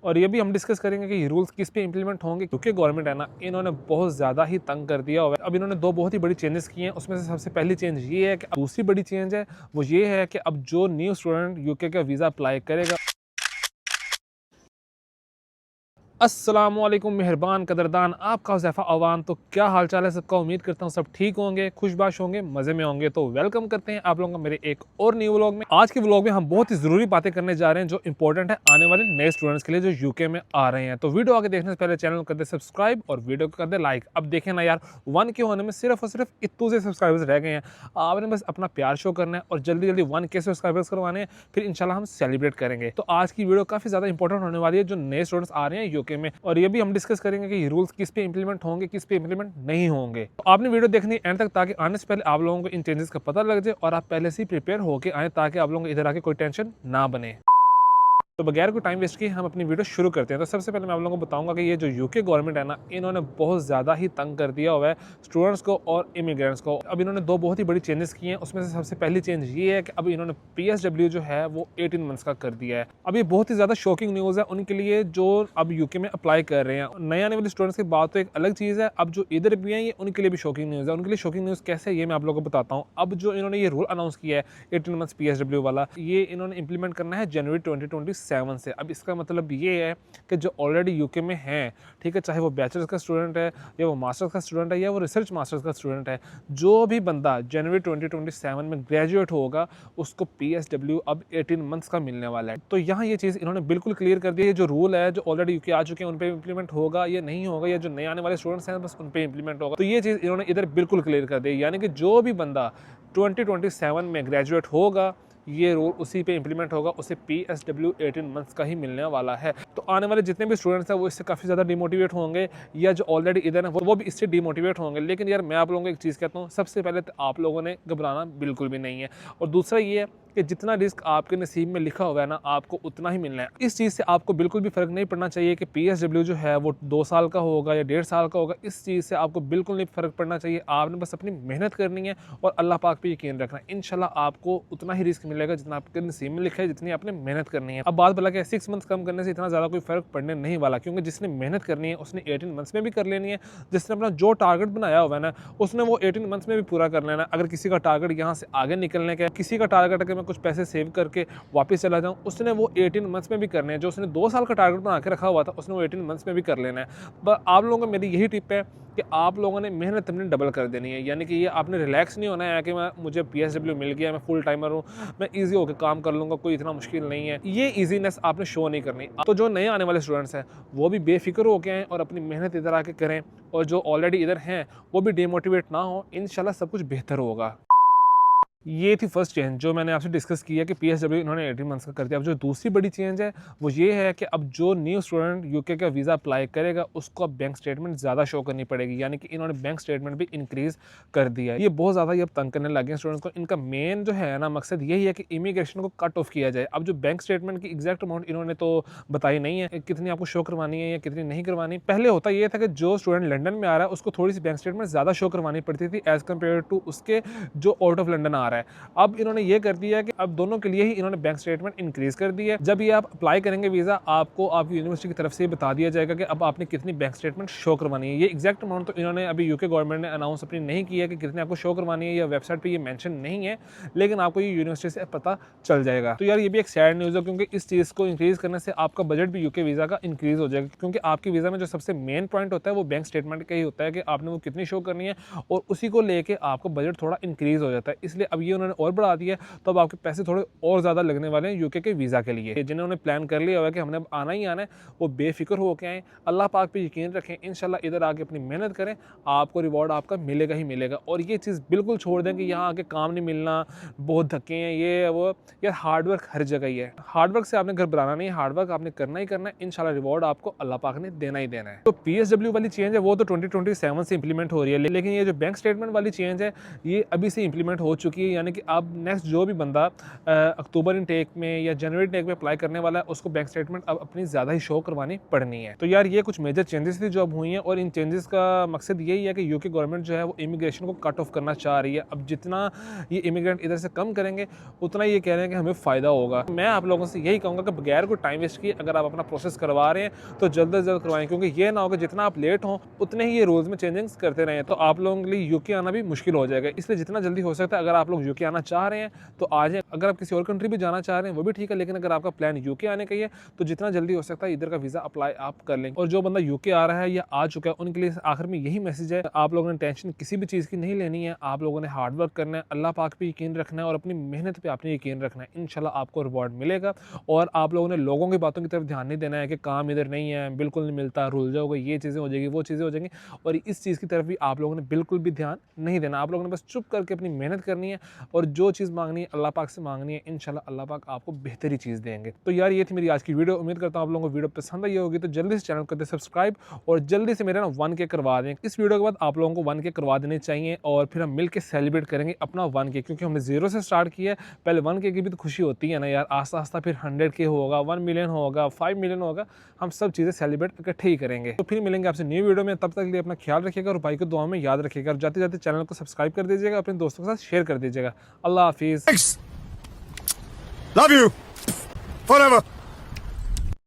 और ये भी हम डिस्कस करेंगे कि ये रूल्स किस पे इंप्लीमेंट होंगे, क्योंकि गवर्नमेंट है ना, इन्होंने बहुत ज़्यादा ही तंग कर दिया हुआ है। अब इन्होंने दो बहुत ही बड़ी चेंजेस किए हैं। उसमें से सबसे पहली चेंज ये है कि दूसरी बड़ी चेंज है वो ये है कि अब जो न्यू स्टूडेंट यूके का वीज़ा अप्लाई करेगा, अस्सलामुअलैकुम मेहरबान कदरदान, आपका हुज़ैफ़ा अवान। तो क्या हाल चाल है सबका? उम्मीद करता हूँ सब ठीक होंगे, खुशबाश होंगे, मज़े में होंगे। तो वेलकम करते हैं आप लोगों का मेरे एक और न्यू व्लॉग में। आज के व्लॉग में हम बहुत ही ज़रूरी बातें करने जा रहे हैं जो इंपॉर्टेंट है आने वाले नए स्टूडेंट्स के लिए जो यूके में आ रहे हैं। तो वीडियो आगे देखने से पहले चैनल को कर दे सब्सक्राइब और वीडियो को कर दे लाइक। अब देखें ना यार, 1 के होने में सिर्फ और सिर्फ इतने से सब्सक्राइबर्स रह गए हैं। आपने बस अपना प्यार शो करना है और जल्दी जल्दी 1 के सब्सक्राइबर्स करवाने हैं, फिर इंशाल्लाह हम सेलिब्रेट करेंगे। तो आज की वीडियो काफ़ी ज़्यादा इंपॉर्टेंट होने वाली है जो नए स्टूडेंट्स आ रहे हैं यूके में, और ये भी हम डिस्कस करेंगे कि ये रूल्स किस पे इंप्लीमेंट होंगे, किस पे इंप्लीमेंट नहीं होंगे। तो आपने वीडियो देखनी एंड तक, ताकि आने से पहले आप लोगों को इन चेंजेस का पता लग जाए और आप पहले से ही प्रिपेयर होके आए, ताकि आप लोगों को इधर आके कोई टेंशन ना बने। तो बगैर कोई टाइम वेस्ट किए हम अपनी वीडियो शुरू करते हैं। तो सबसे पहले मैं आप लोगों को बताऊंगा कि ये जो यूके गवर्नमेंट है ना, इन्होंने बहुत ज़्यादा ही तंग कर दिया हुआ है स्टूडेंट्स को और इमिग्रेंट्स को। अब इन्होंने दो बहुत ही बड़ी चेंजेस किए हैं। उसमें से सबसे पहली चेंज ये है कि अब इन्होंने PSW जो है वो 18 मंथ्स का कर दिया है। अब ये बहुत ही ज़्यादा शॉकिंग न्यूज़ है उनके लिए जो अब यूके में अप्लाई कर रहे हैं। नए आने वाले स्टूडेंट्स की बात तो एक अलग चीज़ है, अब जो इधर भी हैं ये उनके लिए भी शॉकिंग न्यूज़ है। उनके लिए शॉकिंग न्यूज़ कैसे है ये मैं आप लोगों को बताता हूँ। अब जो इन्होंने ये रूल अनाउंस किया है 18 मंथ्स PSW वाला, ये इन्होंने इंप्लीमेंट करना है जनवरी 2027 से। अब इसका मतलब ये है कि जो ऑलरेडी यूके में हैं, ठीक है, चाहे वो बैचलर्स का स्टूडेंट है या वो मास्टर्स का स्टूडेंट है या वो रिसर्च मास्टर्स का स्टूडेंट है, जो भी बंदा जनवरी 2027 में ग्रेजुएट होगा उसको PSW अब 18 मंथ्स का मिलने वाला है। तो यहाँ ये चीज़ इन्होंने बिल्कुल क्लियर कर दी है। जो रूल है जो ऑलरेडी यूके आ चुके हैं उन पर इंप्लीमेंट होगा या नहीं होगा, या जो नए आने वाले स्टूडेंट्स हैं बस उन पर इंप्लीमेंट होगा। तो ये चीज़ इन्होंने इधर बिल्कुल क्लियर कर दी, यानी कि जो भी बंदा 2027 में ग्रेजुएट होगा ये रूल उसी पे इंप्लीमेंट होगा, उसे PSW 18 मंथ्स का ही मिलने वाला है। तो आने वाले जितने भी स्टूडेंट्स हैं वो इससे काफ़ी ज़्यादा डिमोटिवेट होंगे, या जो ऑलरेडी इधर हैं वो भी इससे डिमोटिवेट होंगे। लेकिन यार मैं आप लोगों को एक चीज़ कहता हूँ, सबसे पहले तो आप लोगों ने घबराना बिल्कुल भी नहीं है, और दूसरा ये है कि जितना रिस्क आपके नसीब में लिखा हुआ है ना, आपको उतना ही मिलना है। इस चीज़ से आपको बिल्कुल भी फ़र्क नहीं पड़ना चाहिए कि PSW जो है वो 2 साल का होगा या 1.5 साल का होगा। इस चीज़ से आपको बिल्कुल नहीं फ़र्क पड़ना चाहिए। आपने बस अपनी मेहनत करनी है और अल्लाह पाक पे यकीन रखना है। इंशाल्लाह आपको उतना ही रिस्क मिलेगा जितना आपके नसीब में लिखा है, जितनी आपने मेहनत करनी है। अब बात भला कि 6 मंथ्स कम करने से इतना ज़्यादा कोई फ़र्क पड़ने नहीं वाला, क्योंकि जिसने मेहनत करनी है उसने 18 मंथ्स में भी कर लेनी है। जिसने अपना जो टारगेट बनाया हुआ है ना, उसने वो 18 मंथ्स में भी पूरा कर लेना है। अगर किसी का टारगेट यहाँ से आगे निकलने का है, किसी का टारगेट है कि मैं कुछ पैसे सेव करके वापस चला जाऊँ, उसने वो 18 मंथ्स में भी करने हैं। जो उसने 2 साल का टारगेट बना के रखा हुआ था उसने वो 18 मंथ्स में भी कर लेना है। बस आप लोगों को मेरी यही टिप है कि आप लोगों ने मेहनत अपनी डबल कर देनी है, यानी कि ये आपने रिलैक्स नहीं होना है कि मुझे PSW मिल गया, मैं फुल टाइमर हूँ, मैं ईजी होकर काम कर लूँगा, कोई इतना मुश्किल नहीं है। ये ईजीनेस आपने शो नहीं करनी। तो जो नए आने वाले स्टूडेंट्स हैं वो भी बेफिक्र होकर आएँ और अपनी मेहनत इधर आके करें, और जो ऑलरेडी इधर हैं वो भी डिमोटिवेट ना हो। इंशाल्लाह सब कुछ बेहतर होगा। ये थी फर्स्ट चेंज जो मैंने आपसे डिस्कस किया कि PSW इन्होंने 18 मंथ्स का कर दिया। अब जो दूसरी बड़ी चेंज है वो ये है कि अब जो न्यू स्टूडेंट यूके का वीज़ा अप्लाई करेगा उसको अब बैंक स्टेटमेंट ज़्यादा शो करनी पड़ेगी, यानी कि इन्होंने बैंक स्टेटमेंट भी इंक्रीज़ कर दिया है। ये बहुत ज़्यादा ये अब तंग करने लगे हैं स्टूडेंट्स को। इनका मेन जो है ना मकसद यही है कि इमिग्रेशन को कट ऑफ किया जाए। अब जो बैंक स्टेटमेंट की एग्जैक्ट अमाउंट इन्होंने तो बताई नहीं है, कितनी आपको शो करवानी है या कितनी नहीं करवानी। पहले होता ये था कि जो स्टूडेंट लंदन में आ रहा है उसको थोड़ी सी बैंक स्टेटमेंट ज़्यादा शो करवानी पड़ती थी एज़ कम्पेयर टू उसके जो आउट ऑफ लंदन आ रहा है। अब इन्होंने ये कर दिया कि अब दोनों के लिए ही इन्होंने बैंक स्टेटमेंट इंक्रीज कर दी है। जब ये आप अप्लाई करेंगे वीज़ा, आपको आपकी यूनिवर्सिटी की तरफ से बता दिया जाएगा कि अब आपने कितनी बैंक स्टेटमेंट शो करवानी है। ये एग्जैक्ट अमाउंट तो इन्होंने अभी यूके गवर्नमेंट ने अनाउंस अपनी नहीं किया कि कितनी आपको शो करवानी है, या वेबसाइट पे ये मेंशन नहीं है, लेकिन आपको ये यूनिवर्सिटी से पता चल जाएगा। तो यार ये भी एक सैड न्यूज़ है, क्योंकि इस चीज़ को इंक्रीज करने से आपका बजट भी यूके वीज़ा का इंक्रीज हो जाएगा, क्योंकि आपके वीज़ा में जो सबसे मेन पॉइंट होता है वो बैंक स्टेटमेंट का ही होता है कि आपने वो कितनी शो करनी है, और उसी को लेके आपका बजट थोड़ा इंक्रीज हो जाता है। इसलिए अब ये उन्होंने और बढ़ा दिया, तो अब आपके पैसे थोड़े और ज़्यादा लगने वाले हैं यूके के वीज़ा के लिए। जिन्होंने प्लान कर लिया हुआ है कि हमने आना ही आना है, वो बेफिक्र होकर आएँ, अल्लाह पाक पे यकीन रखें, इंशाल्लाह इधर आके अपनी मेहनत करें, आपको रिवॉर्ड आपका मिलेगा ही मिलेगा। और ये चीज़ बिल्कुल छोड़ दें कि यहाँ आके काम नहीं मिलना, बहुत धक्के हैं, ये वो। यार हार्डवर्क हर जगह ही है, हार्डवर्क से आपने घर बनाना नहीं है, हार्डवर्क आपने करना ही करना है, इंशाल्लाह रिवॉर्ड आपको अल्लाह पाक ने देना ही देना है। तो PSW वाली चेंज है वो तो 2027 से इंप्लीमेंट हो रही है, लेकिन ये जो बैंक स्टेटमेंट वाली चेंज है ये अभी से इंप्लीमेंट हो चुकी है। चाहिए, यानी कि अब नेक्स्ट जो भी बंदा अक्टूबर इनटेक में या जनवरी इनटेक में अप्लाई करने वाला है उसको बैंक स्टेटमेंट अब अपनी ज़्यादा ही शो करवानी पड़नी है। तो यार ये कुछ मेजर चेंजेस थी जो अब हुई हैं, और इन चेंजेस का मकसद यही है कि यूके गवर्नमेंट जो है वो इमिग्रेशन को कट ऑफ करना चाह रही है। अब जितना ये इमिग्रेंट इधर से कम करेंगे उतना ये कह रहे हैं कि हमें फ़ायदा होगा। मैं आप लोगों से यही कहूँगा कि बगैर कोई टाइम वेस्ट किए अगर आप अपना प्रोसेस करवा रहे हैं तो जल्द से जल्द करवाएं, क्योंकि ये ना हो कि जितना आप लेट हों उतने ही ये रूल्स में चेंजेस करते रहें तो आप लोगों के लिए यूके आना भी मुश्किल हो जाएगा। इसलिए जितना जल्दी हो सकता है अगर आप लोग यूके आना चाह रहे हैं तो आ जाएं। अगर आप किसी और कंट्री भी जाना चाह रहे हैं वो भी ठीक है, लेकिन अगर आपका प्लान यूके आने का ही है तो जितना जल्दी हो सकता है इधर का वीज़ा अप्लाई आप कर लें। और जो बंदा यूके आ रहा है या आ चुका है उनके लिए आखिर में यही मैसेज है, आप लोगों ने टेंशन किसी भी चीज़ की नहीं लेनी है। आप लोगों ने हार्ड वर्क करना है, अल्लाह पाक पे यकीन रखना है और अपनी मेहनत पे आपने यकीन रखना है। इंशाल्लाह आपको रिवॉर्ड मिलेगा। और आप लोगों ने लोगों की बातों की तरफ ध्यान नहीं देना है कि काम इधर नहीं है, बिल्कुल नहीं मिलता, रुल जाओगे, ये चीज़ें हो जाएगी, वो चीज़ें हो जाएंगी, और इस चीज़ की तरफ भी आप लोगों ने बिल्कुल भी ध्यान नहीं देना। आप लोगों ने बस चुप करके अपनी मेहनत करनी है और जो चीज़ मांगनी है अल्लाह पाक से मांगनी है। इंशाल्लाह अल्लाह पाक आपको बेहतरी चीज़ देंगे। तो यार ये थी मेरी आज की वीडियो। उम्मीद करता हूँ आप लोगों को वीडियो पसंद आई होगी, तो जल्दी से चैनल को सब्सक्राइब और जल्दी से मेरे ना 1K करवा दें। इस वीडियो के बाद आप लोगों को 1K करवा देने चाहिए और फिर हम मिल के सेलिब्रेट करेंगे अपना 1K, क्योंकि हमने 0 से स्टार्ट किया है। पहले 1K की भी तो खुशी होती है ना यार, आस्ता आस्ता फिर 100K होगा, 1 मिलियन होगा, 5 मिलियन होगा, हम सब चीज़ें सेलिब्रेट इकट्ठे ही करेंगे। तो फिर मिलेंगे आपसे न्यू वीडियो में, तब तक के लिए अपना ख्याल रखिएगा और भाई को दुआ में याद रखिएगा। और जाते जाते चैनल को सब्सक्राइब कर दीजिएगा, अपने दोस्तों के साथ शेयर कर दीजिएगा। अल्लाह हाफिज़। Love you. Forever.